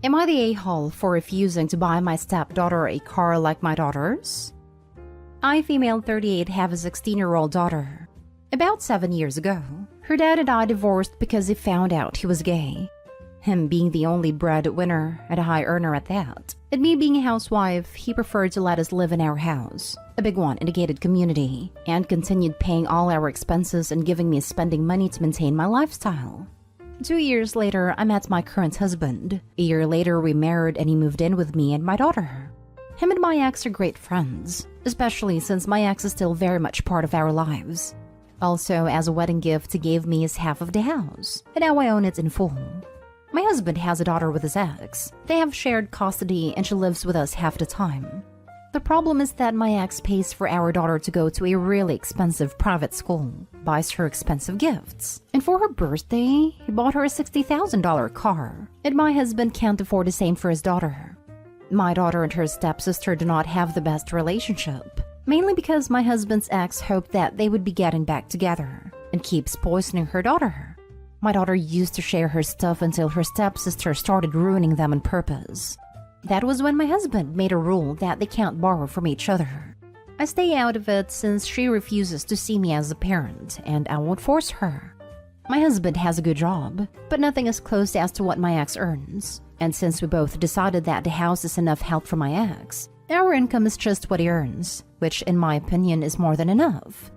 Am I the a-hole for refusing to buy my stepdaughter a car like my daughters? I, female 38, have a 16-year-old daughter. About 7 years ago, her dad and I divorced because he found out he was gay. Him being the only breadwinner and a high earner at that. And me being a housewife, he preferred to let us live in our house, a big one in a gated community, and continued paying all our expenses and giving me spending money to maintain my lifestyle. 2 years later, I met my current husband. A year later, we married and he moved in with me and my daughter. Him and my ex are great friends, especially since my ex is still very much part of our lives. Also, as a wedding gift, he gave me his half of the house, and now I own it in full. My husband has a daughter with his ex. They have shared custody and she lives with us half the time. The problem is that my ex pays for our daughter to go to a really expensive private school, buys her expensive gifts, and for her birthday, he bought her a $60,000 car, and my husband can't afford the same for his daughter. My daughter and her stepsister do not have the best relationship, mainly because my husband's ex hoped that they would be getting back together, and keeps poisoning her daughter. My daughter used to share her stuff until her stepsister started ruining them on purpose. That was when my husband made a rule that they can't borrow from each other. I stay out of it since she refuses to see me as a parent, and I won't force her. My husband has a good job, but nothing as close as to what my ex earns. And since we both decided that the house is enough help for my ex, our income is just what he earns, which in my opinion is more than enough.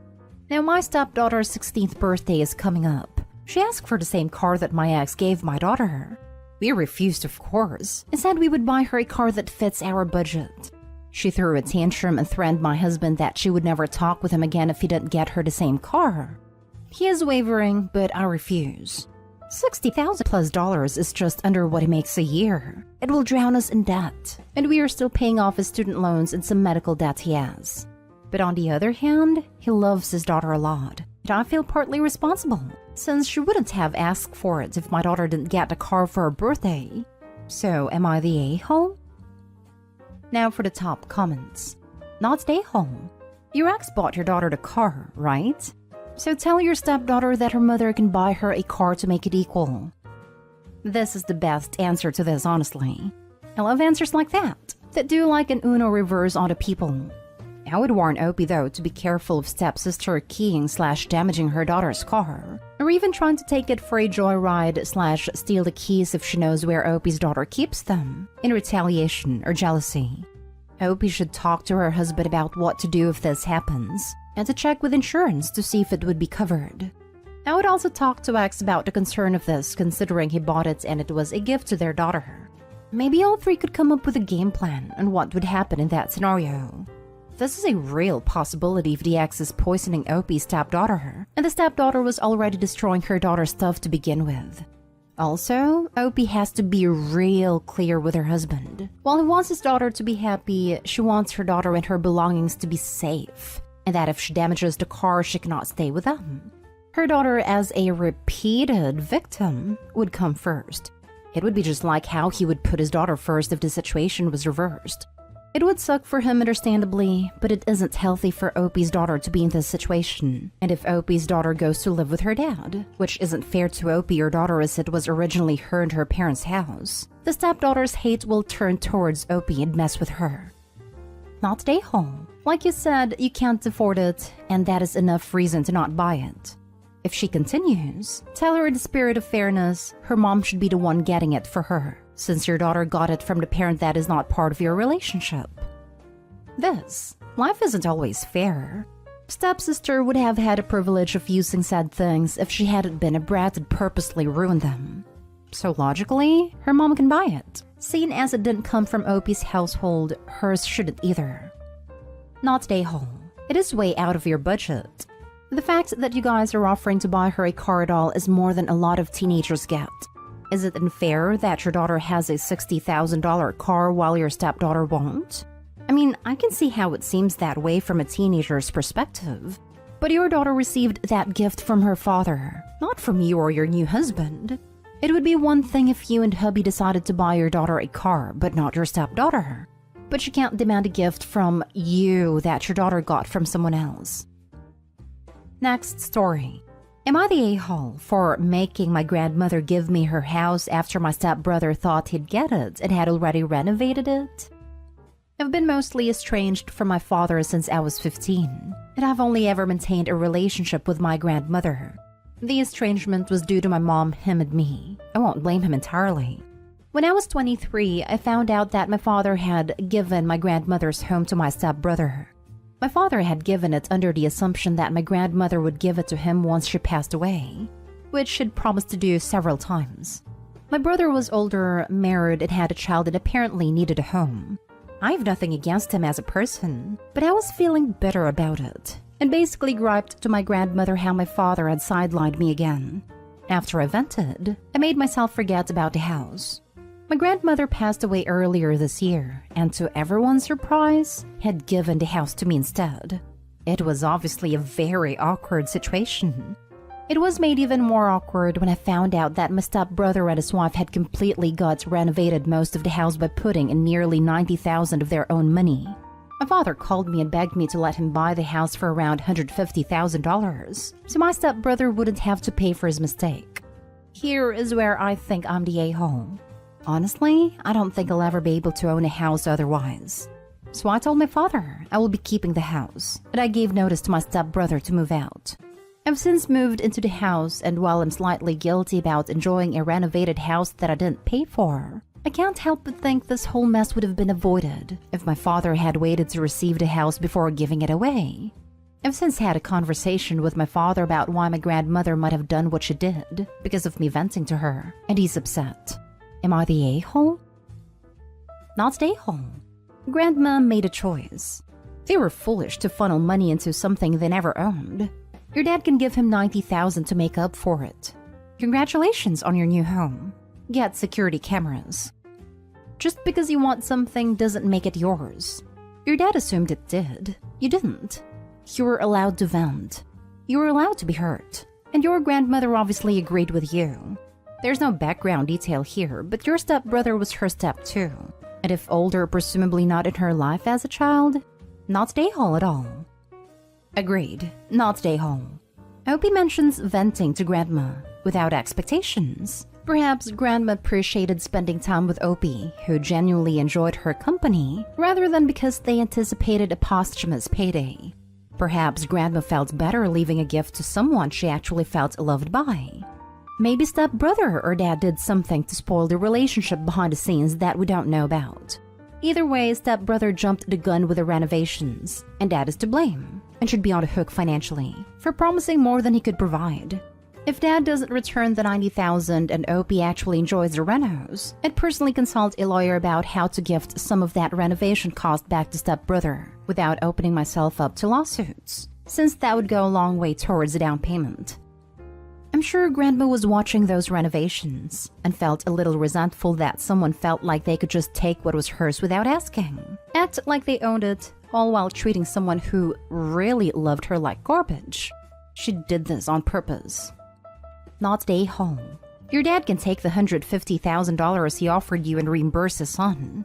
Now my stepdaughter's 16th birthday is coming up. She asked for the same car that my ex gave my daughter. We refused, of course, and said we would buy her a car that fits our budget. She threw a tantrum and threatened my husband that she would never talk with him again if he didn't get her the same car. He is wavering, but I refuse. $60,000+ is just under what he makes a year. It will drown us in debt, and we are still paying off his student loans and some medical debt he has. But on the other hand, he loves his daughter a lot, and I feel partly responsible, since she wouldn't have asked for it if my daughter didn't get a car for her birthday. So am I the a-hole? Now for the top comments. Not the a-hole. Your ex bought your daughter the car, right? So tell your stepdaughter that her mother can buy her a car to make it equal. This is the best answer to this, honestly. I love answers like that do like an Uno reverse on the people. I would warn Opie, though, to be careful of stepsister keying/damaging her daughter's car, or even trying to take it for a joyride/steal the keys if she knows where Opie's daughter keeps them, in retaliation or jealousy. Opie should talk to her husband about what to do if this happens, and to check with insurance to see if it would be covered. I would also talk to X about the concern of this, considering he bought it and it was a gift to their daughter. Maybe all three could come up with a game plan on what would happen in that scenario. This is a real possibility if the ex is poisoning Opie's stepdaughter, and the stepdaughter was already destroying her daughter's stuff to begin with. Also, Opie has to be real clear with her husband. While he wants his daughter to be happy, she wants her daughter and her belongings to be safe, and that if she damages the car, she cannot stay with them. Her daughter, as a repeated victim, would come first. It would be just like how he would put his daughter first if the situation was reversed. It would suck for him, understandably, but it isn't healthy for Opie's daughter to be in this situation. And if Opie's daughter goes to live with her dad, which isn't fair to Opie or daughter as it was originally her and her parents' house, the stepdaughter's hate will turn towards Opie and mess with her. Not the a-hole. Like you said, you can't afford it, and that is enough reason to not buy it. If she continues, tell her in the spirit of fairness, her mom should be the one getting it for her, since your daughter got it from the parent that is not part of your relationship. Life isn't always fair. Stepsister would have had the privilege of using said things if she hadn't been a brat and purposely ruined them. So logically, her mom can buy it. Seeing as it didn't come from Opie's household, hers shouldn't either. Not the a-hole. It is way out of your budget. The fact that you guys are offering to buy her a car at all is more than a lot of teenagers get. Is it unfair that your daughter has a $60,000 car while your stepdaughter won't? I mean, I can see how it seems that way from a teenager's perspective. But your daughter received that gift from her father, not from you or your new husband. It would be one thing if you and hubby decided to buy your daughter a car, but not your stepdaughter. But you can't demand a gift from you that your daughter got from someone else. Next story. Am I the a-hole for making my grandmother give me her house after my stepbrother thought he'd get it and had already renovated it? I've been mostly estranged from my father since I was 15, and I've only ever maintained a relationship with my grandmother. The estrangement was due to my mom, him, and me. I won't blame him entirely. When I was 23, I found out that my father had given my grandmother's home to my stepbrother. My father had given it under the assumption that my grandmother would give it to him once she passed away, which she'd promised to do several times. My brother was older, married, and had a child and apparently needed a home. I have nothing against him as a person, but I was feeling bitter about it, and basically griped to my grandmother how my father had sidelined me again. After I vented, I made myself forget about the house. My grandmother passed away earlier this year, and to everyone's surprise, had given the house to me instead. It was obviously a very awkward situation. It was made even more awkward when I found out that my stepbrother and his wife had completely renovated most of the house by putting in nearly $90,000 of their own money. My father called me and begged me to let him buy the house for around $150,000, so my stepbrother wouldn't have to pay for his mistake. Here is where I think I'm the a-hole. Honestly, I don't think I'll ever be able to own a house otherwise. So I told my father I will be keeping the house, and I gave notice to my stepbrother to move out. I've since moved into the house, and while I'm slightly guilty about enjoying a renovated house that I didn't pay for, I can't help but think this whole mess would have been avoided if my father had waited to receive the house before giving it away. I've since had a conversation with my father about why my grandmother might have done what she did because of me venting to her, and he's upset. Am I the a-hole? Not the a-hole. Grandma made a choice. They were foolish to funnel money into something they never owned. Your dad can give him $90,000 to make up for it. Congratulations on your new home. Get security cameras. Just because you want something doesn't make it yours. Your dad assumed it did. You didn't. You were allowed to vent. You were allowed to be hurt. And your grandmother obviously agreed with you. There's no background detail here, but your stepbrother was her step too. And if older, presumably not in her life as a child, not the a-hole at all. Agreed, not the a-hole. Opie mentions venting to Grandma without expectations. Perhaps Grandma appreciated spending time with Opie, who genuinely enjoyed her company, rather than because they anticipated a posthumous payday. Perhaps Grandma felt better leaving a gift to someone she actually felt loved by. Maybe stepbrother or dad did something to spoil the relationship behind the scenes that we don't know about. Either way, stepbrother jumped the gun with the renovations, and dad is to blame, and should be on the hook financially for promising more than he could provide. If dad doesn't return the $90,000 and Opie actually enjoys the renos, I'd personally consult a lawyer about how to gift some of that renovation cost back to stepbrother without opening myself up to lawsuits, since that would go a long way towards a down payment. I'm sure Grandma was watching those renovations and felt a little resentful that someone felt like they could just take what was hers without asking, act like they owned it, all while treating someone who really loved her like garbage. She did this on purpose. Not the a-hole. Your dad can take the $150,000 he offered you and reimburse his son.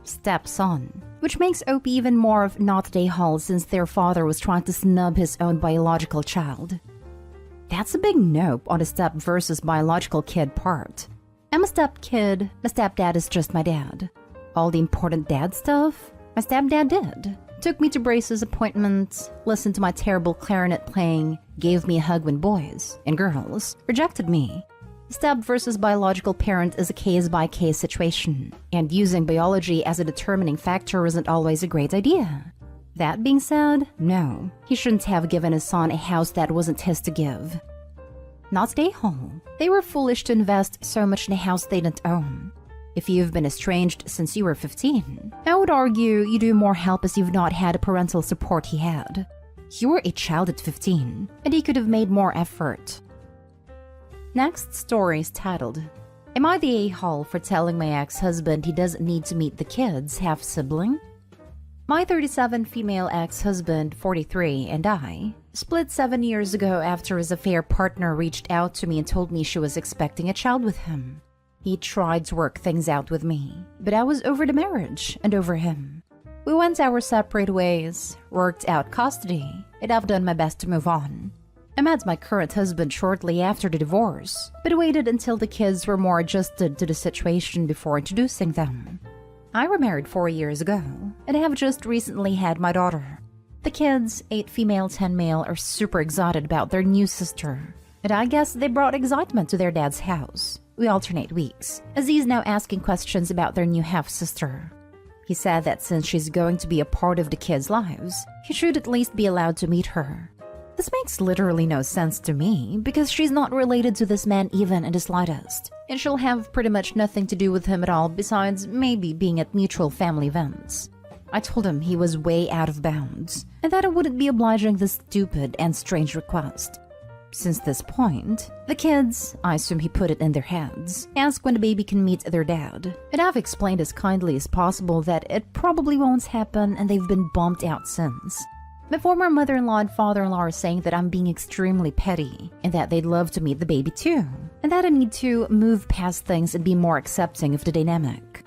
Stepson. Which makes Opie even more of not the a-hole since their father was trying to snub his own biological child. That's a big nope on the step versus biological kid part. I'm a step kid, my stepdad is just my dad. All the important dad stuff, my stepdad did. Took me to braces appointments, listened to my terrible clarinet playing, gave me a hug when boys and girls rejected me. Step versus biological parent is a case-by-case situation, and using biology as a determining factor isn't always a great idea. That being said, no, he shouldn't have given his son a house that wasn't his to give. Not the a-hole. They were foolish to invest so much in a house they didn't own. If you've been estranged since you were 15, I would argue you do more help as you've not had the parental support he had. You were a child at 15, and he could have made more effort. Next story is titled, Am I the a-hole for telling my ex-husband he doesn't need to meet the kids, half-sibling? My 37 female ex-husband, 43, and I split 7 years ago after his affair partner reached out to me and told me she was expecting a child with him. He tried to work things out with me, but I was over the marriage and over him. We went our separate ways, worked out custody, and I've done my best to move on. I met my current husband shortly after the divorce, but waited until the kids were more adjusted to the situation before introducing them. I remarried 4 years ago, and have just recently had my daughter. The kids, 8 female, 10 male, are super excited about their new sister, and I guess they brought excitement to their dad's house. We alternate weeks, as he's now asking questions about their new half-sister. He said that since she's going to be a part of the kids' lives, he should at least be allowed to meet her. This makes literally no sense to me, because she's not related to this man even in the slightest, and she'll have pretty much nothing to do with him at all besides maybe being at mutual family events. I told him he was way out of bounds, and that I wouldn't be obliging this stupid and strange request. Since this point, the kids, I assume he put it in their heads, ask when the baby can meet their dad, and I've explained as kindly as possible that it probably won't happen and they've been bumped out since. My former mother-in-law and father-in-law are saying that I'm being extremely petty and that they'd love to meet the baby too, and that I need to move past things and be more accepting of the dynamic.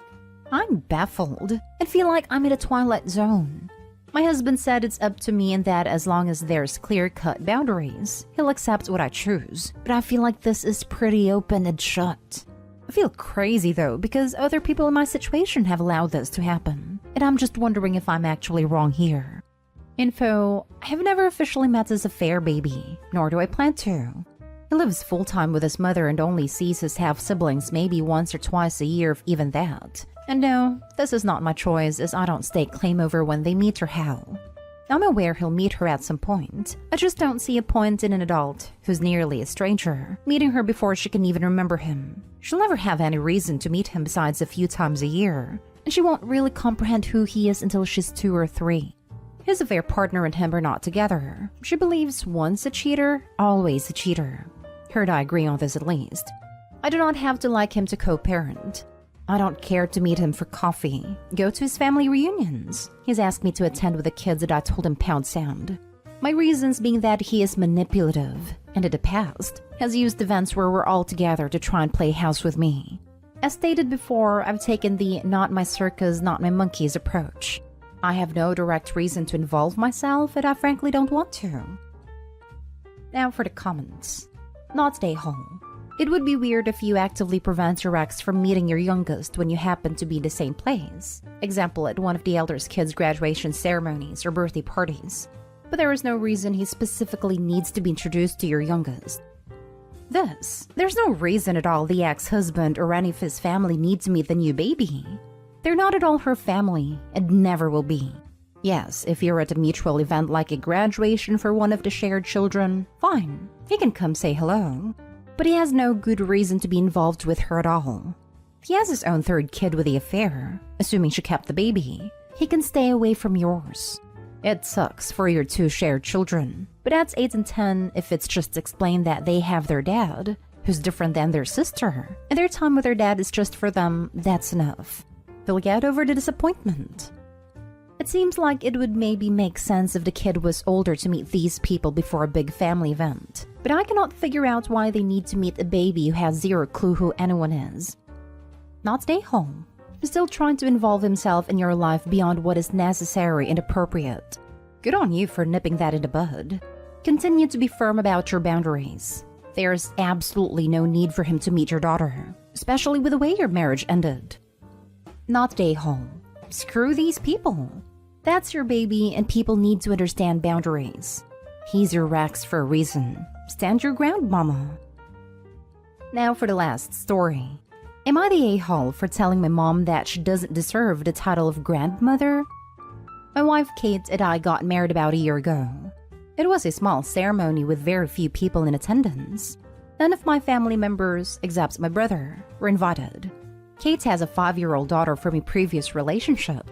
I'm baffled and feel like I'm in a twilight zone. My husband said it's up to me and that as long as there's clear-cut boundaries, he'll accept what I choose, but I feel like this is pretty open and shut. I feel crazy though because other people in my situation have allowed this to happen, and I'm just wondering if I'm actually wrong here. Info: I have never officially met his affair baby, nor do I plan to. He lives full-time with his mother and only sees his half-siblings maybe once or twice a year, if even that. And no, this is not my choice as I don't stake claim over when they meet or how. I'm aware he'll meet her at some point. I just don't see a point in an adult, who's nearly a stranger, meeting her before she can even remember him. She'll never have any reason to meet him besides a few times a year, and she won't really comprehend who he is until she's 2 or 3. His affair partner and him are not together. She believes once a cheater, always a cheater. Her and I agree on this at least. I do not have to like him to co-parent. I don't care to meet him for coffee, go to his family reunions. He's asked me to attend with the kids and I told him pound sand. My reasons being that he is manipulative, and in the past, has used events where we're all together to try and play house with me. As stated before, I've taken the not my circus, not my monkeys approach. I have no direct reason to involve myself, and I frankly don't want to. Now for the comments. Not a-hole. It would be weird if you actively prevent your ex from meeting your youngest when you happen to be in the same place. Example, at one of the elder's kids' graduation ceremonies or birthday parties. But there is no reason he specifically needs to be introduced to your youngest. There's no reason at all the ex-husband or any of his family need to meet the new baby. They're not at all her family, and never will be. Yes, if you're at a mutual event like a graduation for one of the shared children, fine, he can come say hello. But he has no good reason to be involved with her at all. He has his own 3rd kid with the affair, assuming she kept the baby. He can stay away from yours. It sucks for your 2 shared children, but at 8 and 10, if it's just explained that they have their dad, who's different than their sister, and their time with their dad is just for them, that's enough. They'll get over the disappointment. It seems like it would maybe make sense if the kid was older to meet these people before a big family event, but I cannot figure out why they need to meet a baby who has 0 clue who anyone is. Not stay home. He's still trying to involve himself in your life beyond what is necessary and appropriate. Good on you for nipping that in the bud. Continue to be firm about your boundaries. There's absolutely no need for him to meet your daughter, especially with the way your marriage ended. Not stay home. Screw these people. That's your baby and people need to understand boundaries. He's your Rex for a reason. Stand your ground, mama. Now for the last story. Am I the a-hole for telling my mom that she doesn't deserve the title of grandmother? My wife Kate and I got married about a year ago. It was a small ceremony with very few people in attendance. None of my family members, except my brother, were invited. Kate has a 5-year-old daughter from a previous relationship.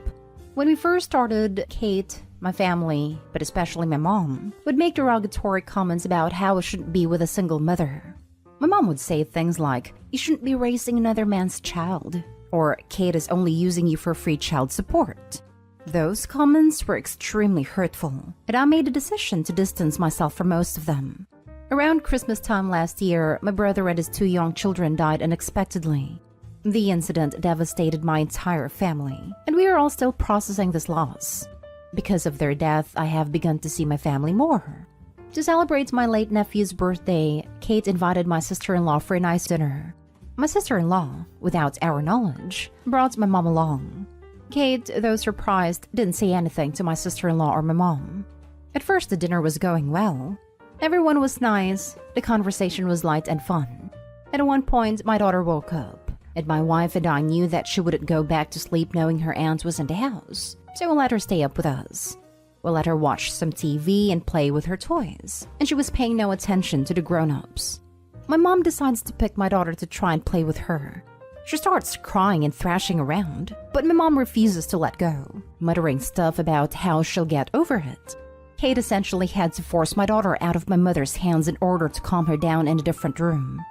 When we first started, Kate, my family, but especially my mom, would make derogatory comments about how I shouldn't be with a single mother. My mom would say things like, "You shouldn't be raising another man's child," or "Kate is only using you for free child support." Those comments were extremely hurtful, and I made a decision to distance myself from most of them. Around Christmas time last year, my brother and his 2 young children died unexpectedly. The incident devastated my entire family, and we are all still processing this loss. Because of their death, I have begun to see my family more. To celebrate my late nephew's birthday, Kate invited my sister-in-law for a nice dinner. My sister-in-law, without our knowledge, brought my mom along. Kate, though surprised, didn't say anything to my sister-in-law or my mom. At first, the dinner was going well. Everyone was nice, the conversation was light and fun. At one point, my daughter woke up, and my wife and I knew that she wouldn't go back to sleep knowing her aunt was in the house, so we let her stay up with us. We let her watch some TV and play with her toys, and she was paying no attention to the grown-ups. My mom decides to pick my daughter to try and play with her. She starts crying and thrashing around, but my mom refuses to let go, muttering stuff about how she'll get over it. Kate essentially had to force my daughter out of my mother's hands in order to calm her down in a different room.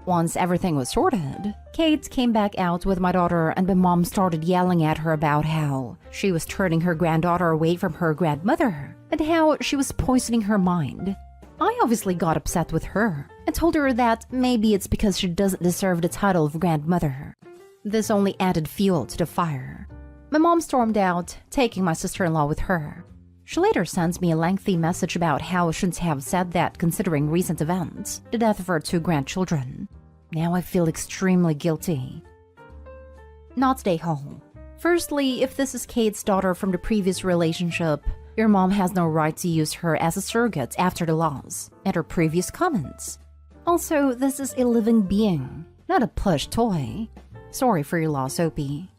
Once everything was sorted, Kate came back out with my daughter and my mom started yelling at her about how she was turning her granddaughter away from her grandmother and how she was poisoning her mind. I obviously got upset with her and told her that maybe it's because she doesn't deserve the title of grandmother. This only added fuel to the fire. My mom stormed out, taking my sister-in-law with her. She later sends me a lengthy message about how I shouldn't have said that considering recent events, the death of her 2 grandchildren. Now I feel extremely guilty. Not stay home. Firstly, if this is Kate's daughter from the previous relationship, your mom has no right to use her as a surrogate after the loss and her previous comments. Also, this is a living being, not a plush toy. Sorry for your loss, Opie.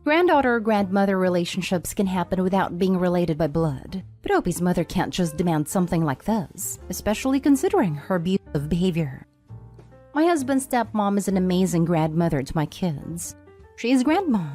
Granddaughter-grandmother relationships can happen without being related by blood, but Opie's mother can't just demand something like this, especially considering her abusive behavior. My husband's stepmom is an amazing grandmother to my kids. She is grandma.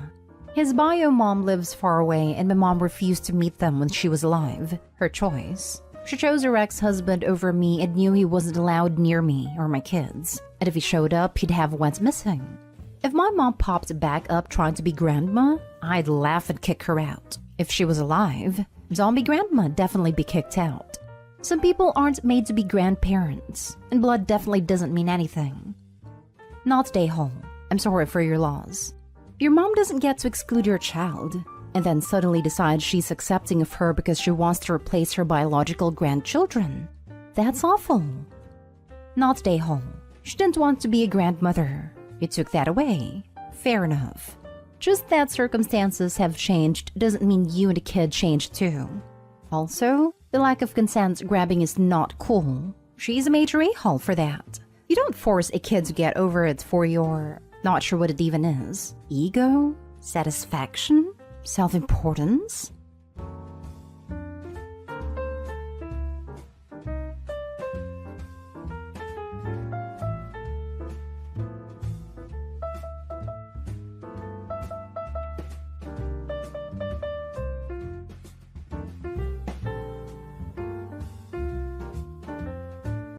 His bio mom lives far away and my mom refused to meet them when she was alive. Her choice. She chose her ex-husband over me and knew he wasn't allowed near me or my kids, and if he showed up, he'd have went missing. If my mom popped back up trying to be grandma, I'd laugh and kick her out. If she was alive, zombie grandma'd definitely be kicked out. Some people aren't made to be grandparents, and blood definitely doesn't mean anything. Not stay home. I'm sorry for your loss. Your mom doesn't get to exclude your child, and then suddenly decides she's accepting of her because she wants to replace her biological grandchildren. That's awful. Not stay home. She didn't want to be a grandmother. You took that away. Fair enough. Just that circumstances have changed doesn't mean you and the kid changed too. Also, the lack of consent grabbing is not cool. She's a major a-hole for that. You don't force a kid to get over it for your... not sure what it even is. Ego? Satisfaction? Self-importance?